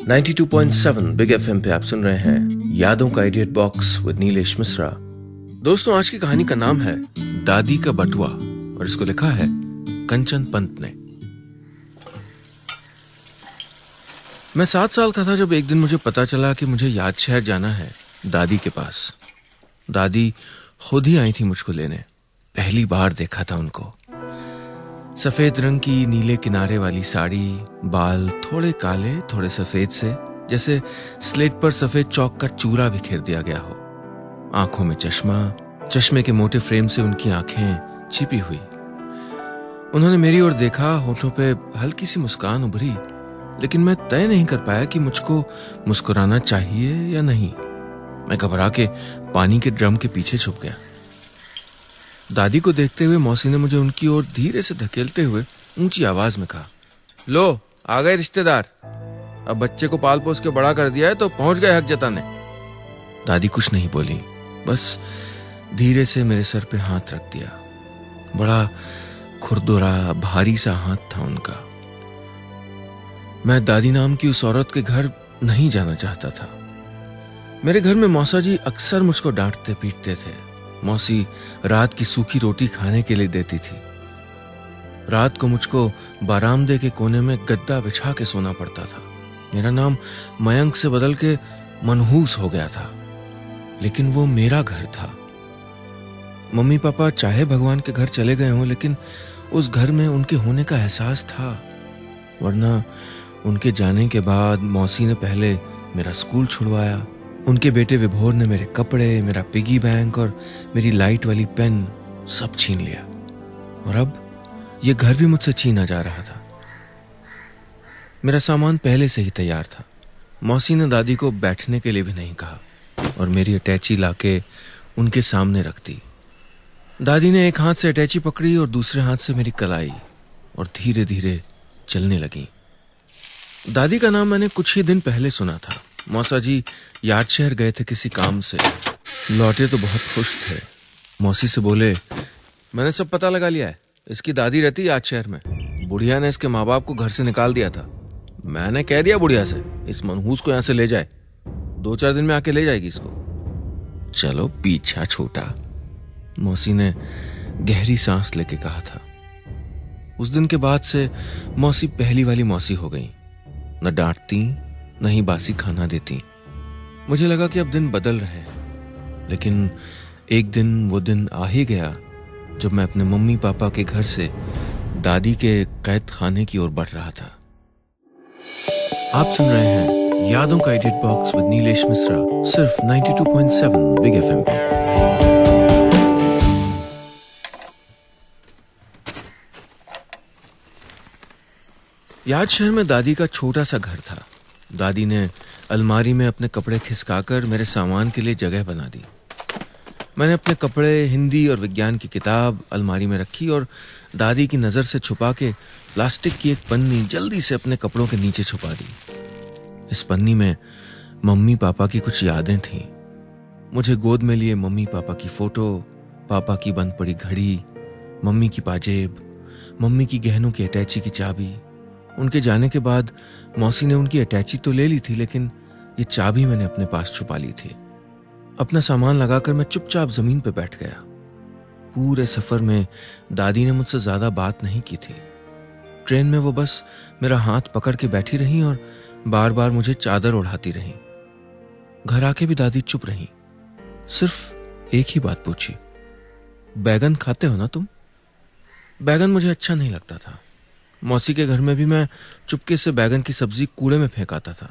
92.7 big FM पे आप सुन रहे हैं यादों का idiot box with Nilesh Mishra. दोस्तों, आज की कहानी का नाम है दादी का बटुआ और इसको लिखा है कंचन पंत ने। मैं 7 साल का था जब एक दिन मुझे पता चला कि मुझे याद शहर जाना है दादी के पास। दादी खुद ही आई थी मुझको लेने। पहली बार देखा था उनको। सफेद रंग की नीले किनारे वाली साड़ी, बाल थोड़े काले थोड़े सफेद से, जैसे स्लेट पर सफेद चौक का चूरा बिखेर दिया गया हो। आंखों में चश्मा, चश्मे के मोटे फ्रेम से उनकी आंखें छिपी हुई। उन्होंने मेरी ओर देखा, होठों पे हल्की सी मुस्कान उभरी, लेकिन मैं तय नहीं कर पाया कि मुझको मुस्कुराना चाहिए या नहीं। मैं घबरा के पानी के ड्रम के पीछे छुप गया। दादी को देखते हुए मौसी ने मुझे उनकी ओर धीरे से धकेलते हुए ऊंची आवाज में कहा, लो आ गए रिश्तेदार। अब बच्चे को पाल पोस के बड़ा कर दिया है तो पहुंच गए हक जताने। दादी कुछ नहीं बोली, बस धीरे से मेरे सर पे हाथ रख दिया। बड़ा खुरदुरा भारी सा हाथ था उनका। मैं दादी नाम की उस औरत के घर नहीं जाना चाहता था। मेरे घर में मौसा जी अक्सर मुझको डांटते पीटते थे। मौसी रात की सूखी रोटी खाने के लिए देती थी। रात को मुझको बारामदे के कोने में गद्दा बिछा के सोना पड़ता था। मेरा नाम मयंक से बदल के मनहूस हो गया था, लेकिन वो मेरा घर था। मम्मी पापा चाहे भगवान के घर चले गए हों, लेकिन उस घर में उनके होने का एहसास था। वरना उनके जाने के बाद मौसी ने पहले मेरा स्कूल छुड़वाया। उनके बेटे विभोर ने मेरे कपड़े, मेरा पिगी बैंक और मेरी लाइट वाली पेन सब छीन लिया। और अब यह घर भी मुझसे छीना जा रहा था। मेरा सामान पहले से ही तैयार था। मौसी ने दादी को बैठने के लिए भी नहीं कहा और मेरी अटैची लाके उनके सामने रख दी। दादी ने एक हाथ से अटैची पकड़ी और दूसरे हाथ से मेरी कलाई और धीरे धीरे चलने लगी। दादी का नाम मैंने कुछ ही दिन पहले सुना था। मौसा जी याद शहर गए थे किसी काम से। लौटे तो बहुत खुश थे। मौसी से बोले, मैंने सब पता लगा लिया है। इसकी दादी रहती याद शहर में। बुढ़िया ने इसके माँ बाप को घर से निकाल दिया था। मैंने कह दिया बुढ़िया से इस मनहूस को यहां से ले जाए। 2-4 दिन में आके ले जाएगी इसको। चलो पीछा छोटा, मौसी ने गहरी सांस लेके कहा था। उस दिन के बाद से मौसी पहली वाली मौसी हो गई। न डांटती न ही बासी खाना देती। मुझे लगा कि अब दिन बदल रहे हैं, लेकिन एक दिन वो दिन आ ही गया जब मैं अपने मम्मी पापा के घर से दादी के कैद खाने की ओर बढ़ रहा था। आप सुन रहे हैं यादों का edit box with Nilesh Mishra, सिर्फ 92.7 बिग एफएम पे। याद शहर में दादी का छोटा सा घर था। दादी ने अलमारी में अपने कपड़े खिसकाकर मेरे सामान के लिए जगह बना दी। मैंने अपने कपड़े, हिंदी और विज्ञान की किताब अलमारी में रखी और दादी की नजर से छुपा के प्लास्टिक की एक पन्नी जल्दी से अपने कपड़ों के नीचे छुपा दी। इस पन्नी में मम्मी पापा की कुछ यादें थीं। मुझे गोद में लिए मम्मी पापा की फोटो, पापा की बंद पड़ी घड़ी, मम्मी की पाजेब, मम्मी की गहनों की अटैची की चाबी। उनके जाने के बाद मौसी ने उनकी अटैची तो ले ली थी, लेकिन ये चाबी मैंने अपने पास छुपा ली थी। अपना सामान लगाकर मैं चुपचाप जमीन पर बैठ गया। पूरे सफर में दादी ने मुझसे ज्यादा बात नहीं की थी। ट्रेन में वो बस मेरा हाथ पकड़ के बैठी रही और बार बार मुझे चादर ओढ़ाती रही। घर आके भी दादी चुप रही। सिर्फ एक ही बात पूछी, बैगन खाते हो ना तुम? बैगन मुझे अच्छा नहीं लगता था। मौसी के घर में भी मैं चुपके से बैगन की सब्जी कूड़े में फेंक आता था,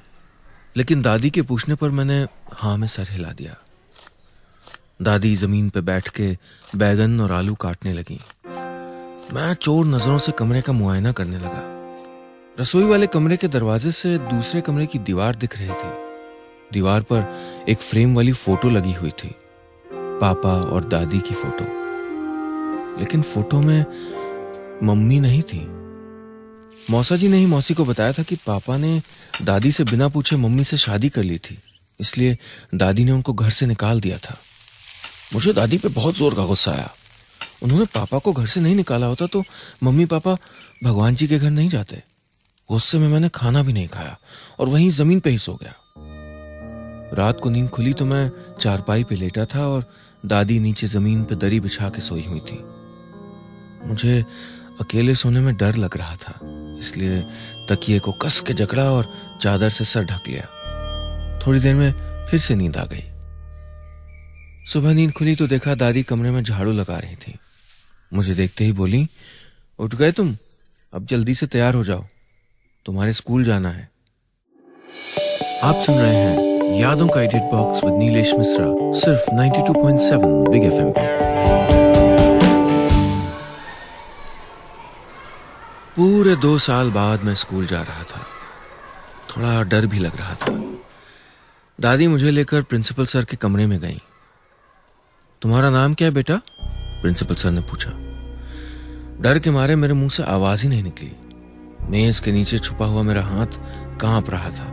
लेकिन दादी के पूछने पर मैंने हाँ में सर हिला दिया। दादी जमीन पे बैठ के बैगन और आलू काटने लगी। मैं चोर नजरों से कमरे का मुआयना करने लगा। रसोई वाले कमरे के दरवाजे से दूसरे कमरे की दीवार दिख रही थी। दीवार पर एक फ्रेम वाली फोटो लगी हुई थी, पापा और दादी की फोटो। लेकिन फोटो में मम्मी नहीं थी। मौसा जी ने ही मौसी को बताया था कि पापा ने दादी से बिना पूछे मम्मी से शादी कर ली थी, इसलिए दादी ने उनको घर से निकाल दिया था। मुझे दादी पे बहुत जोर का गुस्सा आया। उन्होंने पापा को घर से नहीं निकाला होता तो मम्मी पापा भगवान जी के घर नहीं जाते। गुस्से में मैंने खाना भी नहीं खाया और वहीं जमीन पे ही सो गया। रात को नींद खुली तो मैं चारपाई पे लेटा था और दादी नीचे जमीन पे दरी बिछा के सोई हुई थी। मुझे अकेले सोने में डर लग रहा था, इसलिए तकिए को कस के जकड़ा और चादर से सर ढक लिया। थोड़ी देर में फिर से नींद आ गई। सुबह नींद खुली तो देखा दादी कमरे में झाड़ू लगा रही थी। मुझे देखते ही बोली, उठ गए तुम? अब जल्दी से तैयार हो जाओ, तुम्हारे स्कूल जाना है। आप सुन रहे हैं यादों का edit box with Nilesh Mishra, सिर्फ 92.7 बिग एफएम पे। पूरे 2 साल बाद मैं स्कूल जा रहा था। थोड़ा डर भी लग रहा था। दादी मुझे लेकर प्रिंसिपल सर के कमरे में गई। तुम्हारा नाम क्या है बेटा? प्रिंसिपल सर ने पूछा। डर के मारे मेरे मुंह से आवाज ही नहीं निकली। मेज के नीचे छुपा हुआ मेरा हाथ कांप रहा था।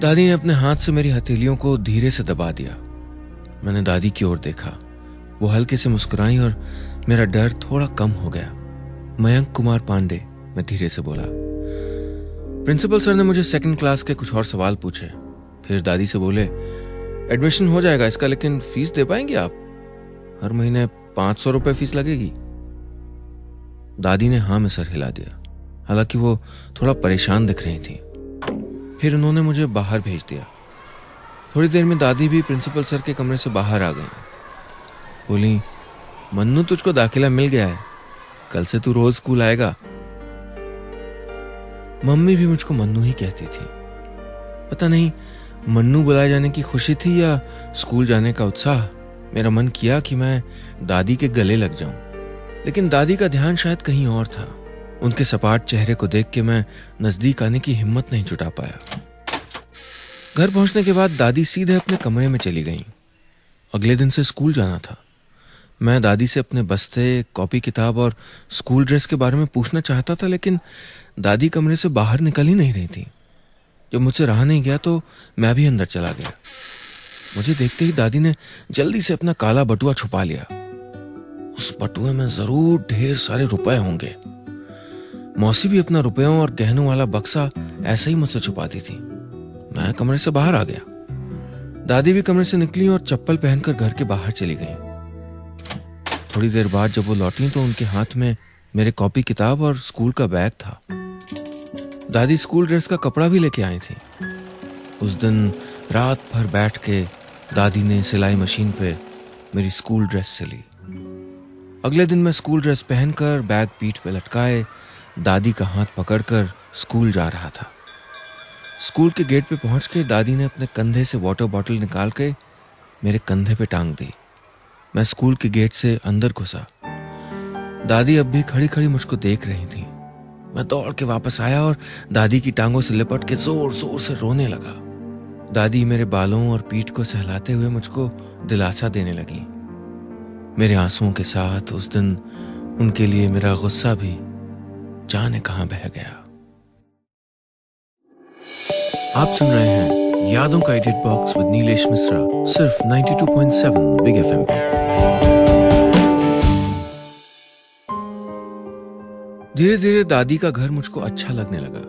दादी ने अपने हाथ से मेरी हथेलियों को धीरे से दबा दिया। मैंने दादी की ओर देखा। वो हल्के से मुस्कुराई और मेरा डर थोड़ा कम हो गया। मयंक कुमार पांडे, मैं धीरे से बोला। प्रिंसिपल सर ने मुझे सेकंड क्लास के कुछ और सवाल पूछे। फिर दादी से बोले, एडमिशन हो जाएगा इसका, लेकिन फीस दे पाएंगे आप? हर महीने 500 रुपए फीस लगेगी। दादी ने हाँ में सर हिला दिया। हालांकि वो थोड़ा परेशान दिख रही थी। फिर उन्होंने मुझे बाहर भेज दिया। थोड़ी देर में दादी भी प्रिंसिपल सर के कमरे से बाहर आ गई। बोली, मन्नू तुझको दाखिला मिल गया है, कल से तू रोज स्कूल आएगा। मम्मी भी मुझको मन्नू ही कहती थी। पता नहीं मन्नू बुलाए जाने की खुशी थी या स्कूल जाने का उत्साह। मेरा मन किया कि मैं दादी के गले लग जाऊं, लेकिन दादी का ध्यान शायद कहीं और था। उनके सपाट चेहरे को देख के मैं नजदीक आने की हिम्मत नहीं जुटा पाया। घर पहुंचने के बाद दादी सीधे अपने कमरे में चली गईं। अगले दिन से स्कूल जाना था। मैं दादी से अपने बस्ते, कॉपी किताब और स्कूल ड्रेस के बारे में पूछना चाहता था, लेकिन दादी कमरे से बाहर निकल ही नहीं रही थी। जब मुझसे रहा नहीं गया तो मैं भी अंदर चला गया। मुझे देखते ही दादी ने जल्दी से अपना काला बटुआ छुपा लिया। उस बटुए में जरूर ढेर सारे रुपए होंगे। मौसी भी अपना रुपयों और गहनों वाला बक्सा ऐसे ही मुझसे छुपाती थी। मैं कमरे से बाहर आ गया। दादी भी कमरे से निकली और चप्पल पहनकर घर के बाहर चली गई। थोड़ी देर बाद जब वो लौटी तो उनके हाथ में मेरे कॉपी किताब और स्कूल का बैग था। दादी स्कूल ड्रेस का कपड़ा भी लेके आई थी। उस दिन रात भर बैठ के दादी ने सिलाई मशीन पे मेरी स्कूल ड्रेस सिली। अगले दिन मैं स्कूल ड्रेस पहनकर बैग पीठ पे लटकाए दादी का हाथ पकड़कर स्कूल जा रहा था। स्कूल के गेट पे पहुंच के दादी ने अपने कंधे से वाटर बॉटल निकाल के मेरे कंधे पे टांग दी। मैं स्कूल के गेट से अंदर घुसा। दादी अब भी खड़ी खड़ी मुझको देख रही थी। मैं दौड़ के वापस आया और दादी की टांगों से लिपट के जोर जोर से रोने लगा। दादी मेरे बालों और पीठ को सहलाते हुए मुझको दिलासा देने लगी। मेरे आंसुओं के साथ उस दिन उनके लिए मेरा गुस्सा भी जाने कहां बह गया। आप सुन रहे हैं यादों का edit box with Nilesh Mishra, सिर्फ 92.7 बिग एफएम पे। धीरे धीरे दादी का घर मुझको अच्छा लगने लगा।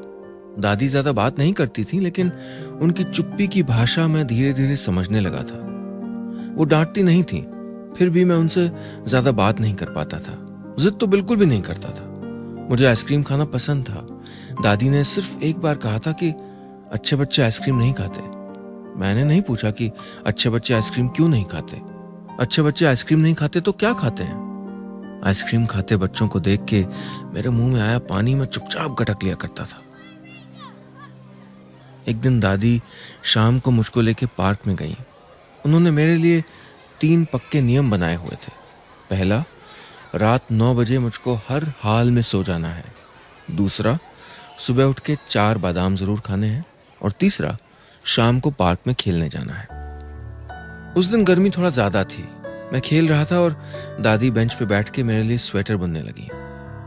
दादी ज्यादा बात नहीं करती थी, लेकिन उनकी चुप्पी की भाषा मैं धीरे धीरे समझने लगा था। वो डांटती नहीं थी, फिर भी मैं उनसे ज्यादा बात नहीं कर पाता था। जिद तो बिल्कुल भी नहीं करता था। मुझे आइसक्रीम खाना पसंद था। दादी ने सिर्फ एक बार कहा था कि अच्छे बच्चे आइसक्रीम नहीं खाते। मैंने नहीं पूछा कि अच्छे बच्चे आइसक्रीम क्यों नहीं खाते। अच्छे बच्चे आइसक्रीम नहीं खाते तो क्या खाते हैं? आइसक्रीम खाते बच्चों को देख के मेरे मुंह में आया पानी मैं चुपचाप गटक लिया करता था। एक दिन दादी शाम को मुझको लेके पार्क में गई। उन्होंने मेरे लिए 3 पक्के नियम बनाए हुए थे। पहला, रात 9 बजे मुझको हर हाल में सो जाना है। दूसरा, सुबह उठ के 4 बादाम जरूर खाने हैं। और तीसरा, शाम को पार्क में खेलने जाना है। उस दिन गर्मी थोड़ा ज्यादा थी। मैं खेल रहा था और दादी बेंच पे बैठ के मेरे लिए स्वेटर बुनने लगी।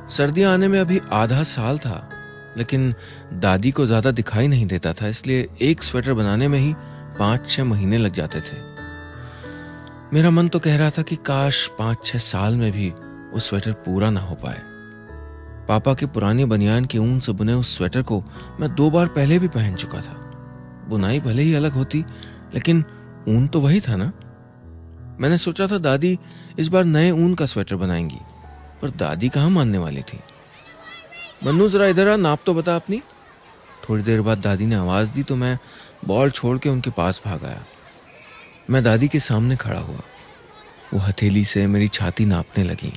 सर्दियां आने में अभी आधा साल था, लेकिन दादी को ज्यादा दिखाई नहीं देता था, इसलिए एक स्वेटर बनाने में ही 5-6 महीने लग जाते थे। मेरा मन तो कह रहा था कि काश 5-6 साल में भी वो स्वेटर पूरा ना हो पाए। पापा के पुराने बनियान के ऊन से बुने उस स्वेटर को मैं 2 बार पहले भी पहन चुका था। बुनाई भले ही अलग होती, लेकिन ऊन तो वही था ना। मैंने सोचा था दादी इस बार नए ऊन का स्वेटर बनाएंगी, पर दादी कहाँ मानने वाली थी। मन्नू जरा इधर आ, नाप तो बता अपनी। थोड़ी देर बाद दादी ने आवाज दी तो मैं बॉल छोड़ के उनके पास भाग आया। मैं दादी के सामने खड़ा हुआ। वो हथेली से मेरी छाती नापने लगी।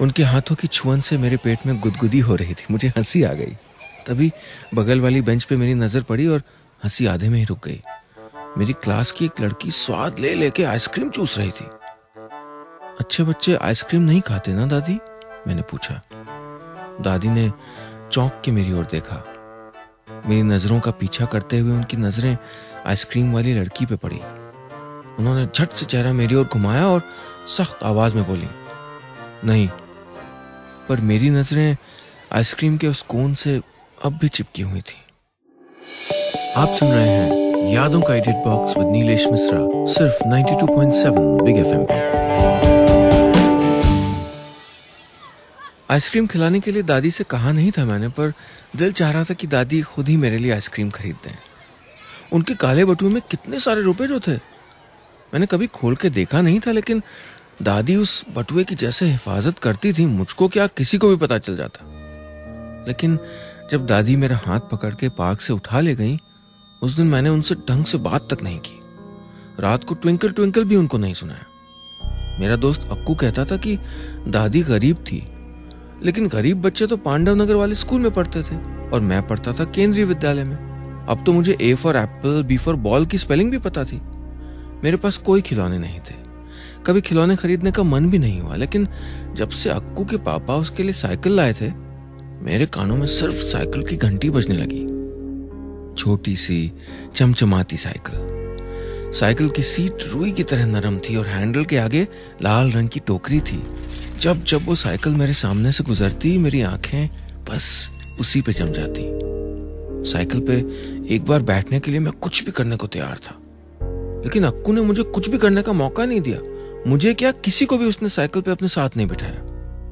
उनके हाथों की छुअन से मेरे पेट में गुदगुदी हो रही थी। मुझे हंसी आ गई। तभी बगल वाली बेंच पे मेरी नजर पड़ी और हंसी आधे में ही रुक गई। मेरी क्लास की एक लड़की स्वाद ले लेके आइसक्रीम चूस रही थी। अच्छे बच्चे आइसक्रीम नहीं खाते ना दादी? मैंने पूछा। दादी ने चौंक के मेरी ओर देखा। मेरी नजरों का पीछा करते हुए उनकी नजरें आइसक्रीम वाली लड़की पे पड़ी। उन्होंने झट से चेहरा मेरी ओर घुमाया और सख्त आवाज में बोली, नहीं। पर मेरी नजरें आइसक्रीम के उस कोन से अब भी चिपकी हुई थी। आप सुन रहे हैं यादों का edit box with Nilesh Mishra, सिर्फ 92.7 बिग एफएम पे। आइसक्रीम खिलाने के लिए दादी से कहा नहीं था मैंने, पर दिल चाह रहा था कि दादी खुद ही मेरे लिए आइसक्रीम खरीद दें। उनके काले बटुए में कितने सारे रुपए जो थे। मैंने कभी खोल के देखा नहीं था, लेकिन दादी उस बटुए की जैसे हिफाजत करती थी, मुझको क्या किसी को भी पता चल जाता। लेकिन जब दादी मेरा हाथ पकड़ के पार्क से उठा ले गई, उस दिन मैंने उनसे ढंग से बात तक नहीं की। रात को ट्विंकल ट्विंकल भी उनको नहीं सुनाया। मेरा दोस्त अक्कू कहता था कि दादी गरीब थी, लेकिन गरीब बच्चे तो पांडव नगर वाले स्कूल में पढ़ते थे और मैं पढ़ता था केंद्रीय विद्यालय में। अब तो मुझे A for apple, B for ball की स्पेलिंग भी पता थी। मेरे पास कोई खिलौने नहीं थे। कभी खिलौने खरीदने का मन भी नहीं हुआ, लेकिन जब से अक्कू के पापा उसके लिए साइकिल लाए थे, मेरे कानों में सिर्फ साइकिल की घंटी बजने लगी। छोटी सी चमचमाती साइकिल। साइकिल की सीट रुई की तरह नरम थी और हैंडल के आगे लाल रंग की टोकरी थी। जब जब वो साइकिल मेरे सामने से गुजरती, मेरी आंखें बस उसी पे जम जाती। साइकिल पे एक बार बैठने के लिए मैं कुछ भी करने को तैयार था, लेकिन अक्कू ने मुझे कुछ भी करने का मौका नहीं दिया। मुझे क्या, किसी को भी उसने साइकिल पे अपने साथ नहीं बिठाया।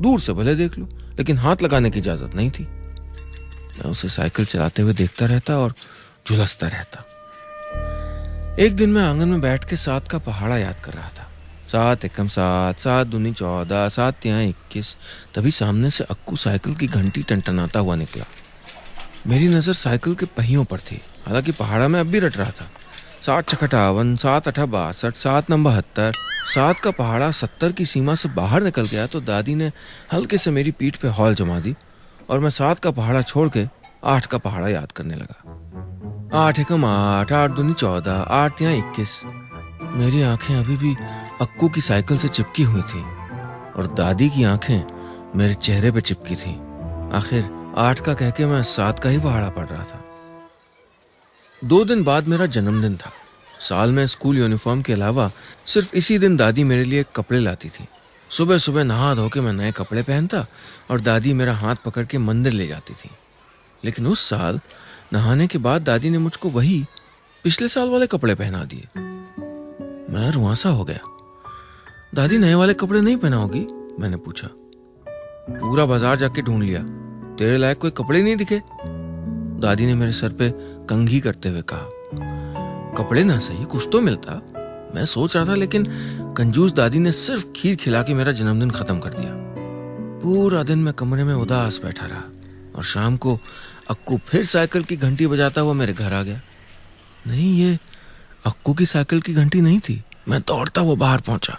दूर से भले देख लूं, लेकिन हाथ लगाने की इजाजत नहीं थी। मैं उसे साइकिल चलाते हुए देखता रहता और झुलसता रहता। एक दिन मैं आंगन में बैठ के 7 का पहाड़ा याद कर रहा था। 7 एकम 7, 7 दूनी 14, 7 तिहाई 21। तभी सामने से अक्कू साइकिल की घंटी टनटनाता हुआ निकला। मेरी नजर साइकिल के पहियों पर थी। हालांकि पहाड़ा में अब भी रट रहा था। 7 छक 58, 7 8 62, 7 9 72। 7 का पहाड़ा 70 की सीमा से बाहर निकल गया तो दादी ने हल्के से मेरी पीठ पे हॉल जमा दी और मैं 7 का पहाड़ा छोड़ के 8 का पहाड़ा याद करने लगा। 8 एकम 8, 8 दूनी 14, 8 तिहाई 21। मेरी आंखें अभी भी अक्कू की साइकिल से चिपकी हुई थी और दादी की आंखें मेरे चेहरे पे चिपकी थी। आखिर 8 का कह के मैं 7 का ही पहाड़ा पढ़ रहा था। 2 दिन बाद मेरा जन्मदिन था। साल में स्कूल यूनिफॉर्म के अलावा सिर्फ इसी दिन दादी मेरे लिए कपड़े लाती थी। सुबह सुबह नहा धो के मैं नए कपड़े पहनता और दादी मेरा हाथ पकड़ के मंदिर ले जाती थी। लेकिन उस साल नहाने के बाद दादी ने मुझको वही पिछले साल वाले कपड़े पहना दिए। मैं रुआंसा हो गया। दादी नए वाले कपड़े नहीं पहना होगी? मैंने पूछा। पूरा बाजार जाके ढूंढ लिया, तेरे लायक कोई कपड़े नहीं दिखे। दादी ने मेरे सर पे कंघी करते हुए कहा। कपड़े ना सही, कुछ तो मिलता, मैं सोच रहा था, लेकिन कंजूस दादी ने सिर्फ खीर खिला के मेरा जन्मदिन खत्म कर दिया। पूरा दिन मैं कमरे में उदास बैठा रहा और शाम को अक्कू फिर साइकिल की घंटी बजाता हुआ मेरे घर आ गया। नहीं, ये अक्कू की साइकिल की घंटी नहीं थी। मैं दौड़ता हुआ बाहर पहुंचा।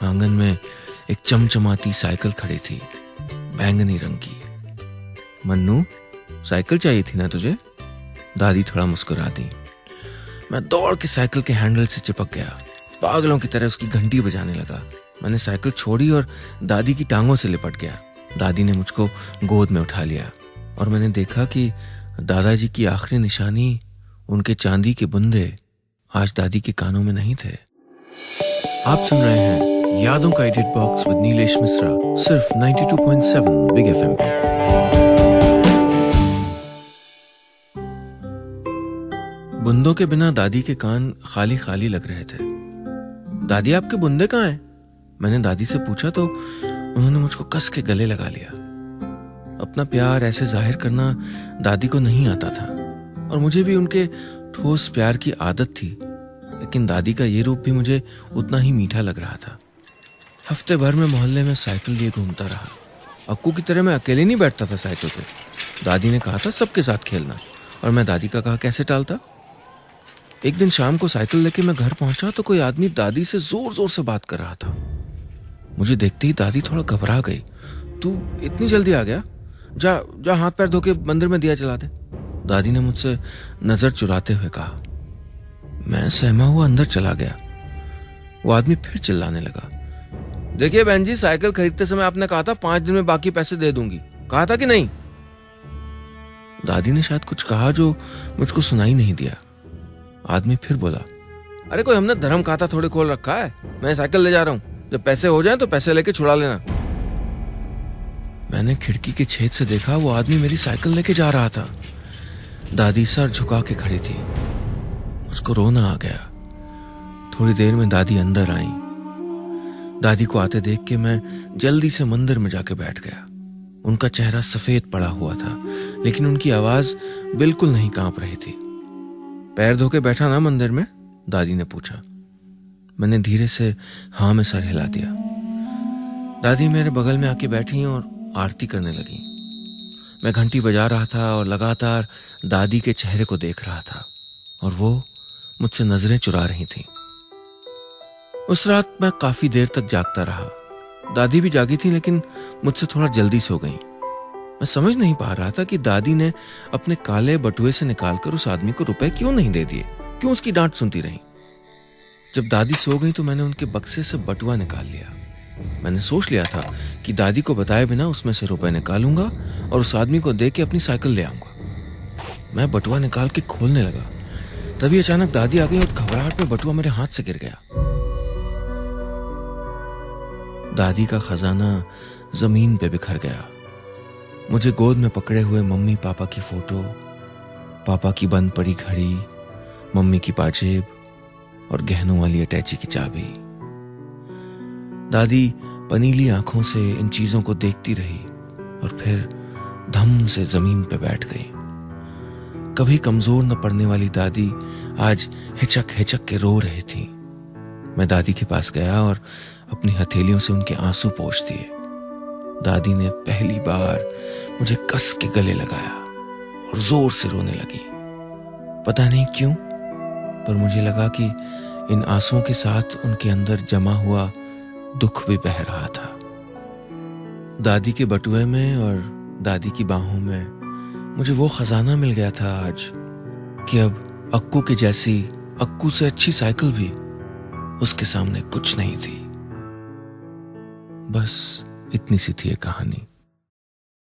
आंगन में एक चमचमाती साइकिल खड़ी थी, बैंगनी रंग की। मन्नू, साइकिल चाहिए थी ना तुझे? दादी थोड़ा मुस्कुरा दी। मैं दौड़ के साइकिल के हैंडल से चिपक गया, पागलों की तरह उसकी घंटी बजाने लगा। मैंने साइकिल छोड़ी और दादी की टांगों से लिपट गया। दादी ने मुझको गोद में उठा लिया और मैंने देखा कि दादाजी की आखिरी निशानी, उनके चांदी के बुंदे, आज दादी के कानों में नहीं थे। आप सुन रहे हैं यादों का edit box with Nilesh Mishra, सिर्फ 92.7 बिग एफएम पे। बुंदों के बिना दादी के कान खाली खाली लग रहे थे। दादी, आपके बुंदे कहाँ हैं? मैंने दादी से पूछा तो उन्होंने मुझको कस के गले लगा लिया। अपना प्यार ऐसे जाहिर करना दादी को नहीं आता था और मुझे भी उनके ठोस प्यार की आदत थी, लेकिन दादी का ये रूप भी मुझे उतना ही मीठा लग रहा था। हफ्ते भर में मोहल्ले में साइकिल लिए घूमता रहा। अक्कू की तरह मैं अकेले नहीं बैठता था साइकिल पे। दादी ने कहा था सबके साथ खेलना, और मैं दादी का कहा कैसे टालता। एक दिन शाम को साइकिल लेके मैं घर पहुंचा तो कोई आदमी दादी से जोर जोर से बात कर रहा था। मुझे देखते ही दादी थोड़ा घबरा गई। तू इतनी जल्दी आ गया? जा जा हाथ पैर धो के मंदिर में दिया जला दे, दादी ने मुझसे नजर चुराते हुए कहा। मैं सहमा हुआ अंदर चला गया। वो आदमी फिर चिल्लाने लगा, देखिए बहन जी, साइकिल खरीदते समय आपने कहा था 5 दिन में बाकी पैसे दे दूंगी, कहा था कि नहीं? दादी ने शायद कुछ कहा जो मुझको सुनाई नहीं दिया। आदमी फिर बोला, अरे कोई हमने धर्म खाता थोड़े खोल रखा है, मैं साइकिल ले जा रहा हूं, जब पैसे हो जाएं तो पैसे लेके छुड़ा लेना। मैंने खिड़की के छेद से देखा, वो आदमी मेरी साइकिल लेके जा रहा था। दादी सर झुका के खड़ी थी। मुझको रोना आ गया। थोड़ी देर में दादी अंदर आई। दादी को आते देख के मैं जल्दी से मंदिर में जाके बैठ गया। उनका चेहरा सफेद पड़ा हुआ था, लेकिन उनकी आवाज बिल्कुल नहीं कांप रही थी। पैर धो के बैठा ना मंदिर में? दादी ने पूछा। मैंने धीरे से हाँ में सर हिला दिया। दादी मेरे बगल में आके बैठी और आरती करने लगी। मैं घंटी बजा रहा था और लगातार दादी के चेहरे को देख रहा था, और वो मुझसे नजरें चुरा रही थीं। उस रात मैं काफी देर तक जागता रहा। दादी भी जागी थी, लेकिन मुझसे थोड़ा जल्दी सो गई। मैं समझ नहीं पा रहा था कि दादी ने अपने काले बटुए से निकालकर उस आदमी को रुपए क्यों नहीं दे दिए, क्यों उसकी डांट सुनती रही। जब दादी सो गई तो मैंने उनके बक्से से बटुआ निकाल लिया। मैंने सोच लिया था कि दादी को बताए बिना उसमें से रुपए निकालूंगा और उस आदमी को दे के अपनी साइकिल ले आऊंगा। मैं बटुआ निकाल के खोलने लगा, तभी अचानक दादी आ गई और घबराहट में बटुआ मेरे हाथ से गिर गया। दादी का खजाना जमीन पे बिखर गया। मुझे गोद में पकड़े हुए मम्मी पापा की फोटो, पापा की बंद पड़ी घड़ी, मम्मी की पाजेब और गहनों वाली अटैची की चाबी। दादी पनीली आंखों से इन चीजों को देखती रही और फिर धम से जमीन पे बैठ गई। कभी कमजोर न पड़ने वाली दादी आज हिचक हिचक के रो रही थी। मैं दादी के पास गया और अपनी हथेलियों से उनके आंसू पोंछ दिए। दादी ने पहली बार मुझे कस के गले लगाया और जोर से रोने लगी। पता नहीं क्यों, पर मुझे लगा कि इन आंसुओं के साथ उनके अंदर जमा हुआ दुख भी बह रहा था। दादी के बटुए में और दादी की बाहों में मुझे वो खजाना मिल गया था आज कि अब अक्कू के जैसी, अक्कू से अच्छी साइकिल भी उसके सामने कुछ नहीं थी। बस इतनी सी थी ये कहानी।